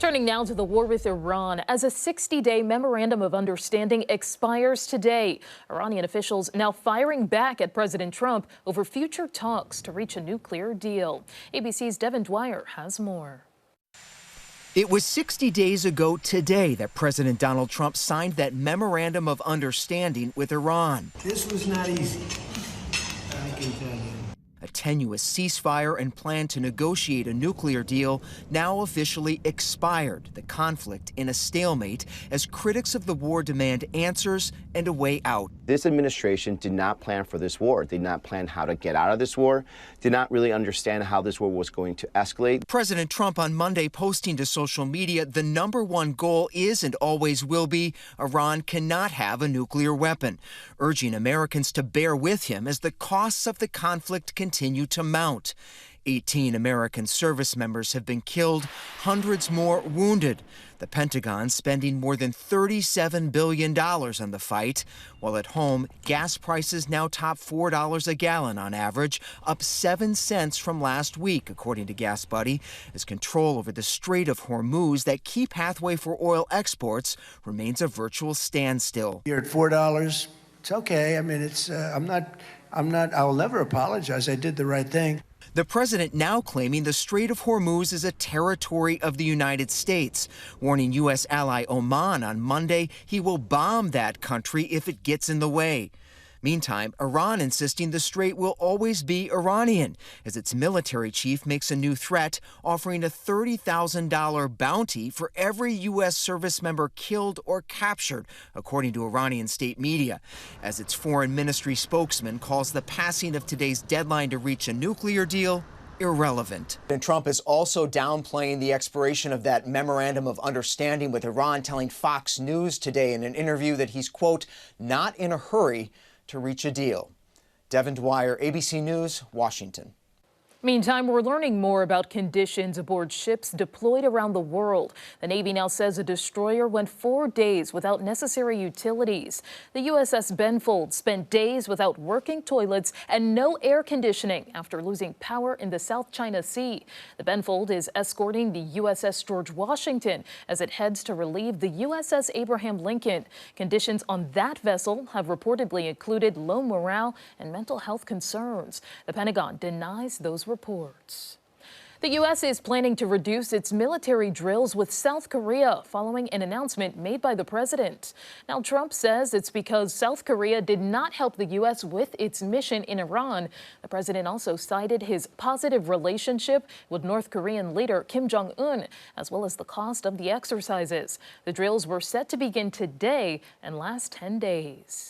Turning now to the war with Iran, as a 60-day memorandum of understanding expires today. Iranian officials now firing back at President Trump over future talks to reach a nuclear deal. ABC's Devin Dwyer has more. It was 60 days ago today that President Donald Trump signed that memorandum of understanding with Iran. This was not easy, I can tell you. A tenuous ceasefire and plan to negotiate a nuclear deal now officially expired, the conflict in a stalemate as critics of the war demand answers and a way out. This administration did not plan for this war, did not plan how to get out of this war, did not really understand how this war was going to escalate. President Trump on Monday posting to social media the #1 goal is and always will be Iran cannot have a nuclear weapon, urging Americans to bear with him as the costs of the conflict continue to mount. 18 American service members have been killed, hundreds more wounded. The Pentagon spending more than $37 billion on the fight, while at home, gas prices now top $4 a gallon on average, up 7 cents from last week, according to Gas Buddy, as control over the Strait of Hormuz, that key pathway for oil exports, remains a virtual standstill. You're at $4. It's okay. I mean, I'll never apologize. I did the right thing. The president now claiming the Strait of Hormuz is a territory of the United States, warning U.S. ally Oman on Monday he will bomb that country if it gets in the way. Meantime, Iran insisting the strait will always be Iranian, as its military chief makes a new threat, offering a $30,000 bounty for every U.S. service member killed or captured, according to Iranian state media, as its foreign ministry spokesman calls the passing of today's deadline to reach a nuclear deal irrelevant. And Trump is also downplaying the expiration of that memorandum of understanding with Iran, telling Fox News today in an interview that he's, quote, not in a hurry to reach a deal. Devin Dwyer, ABC News, Washington. Meantime, we're learning more about conditions aboard ships deployed around the world. The Navy now says a destroyer went 4 days without necessary utilities. The USS Benfold spent days without working toilets and no air conditioning after losing power in the South China Sea. The Benfold is escorting the USS George Washington as it heads to relieve the USS Abraham Lincoln. Conditions on that vessel have reportedly included low morale and mental health concerns. The Pentagon denies those reports. The U.S. is planning to reduce its military drills with South Korea following an announcement made by the president. Now, Trump says it's because South Korea did not help the U.S. with its mission in Iran. The president also cited his positive relationship with North Korean leader Kim Jong-un, as well as the cost of the exercises. The drills were set to begin today and last 10 days.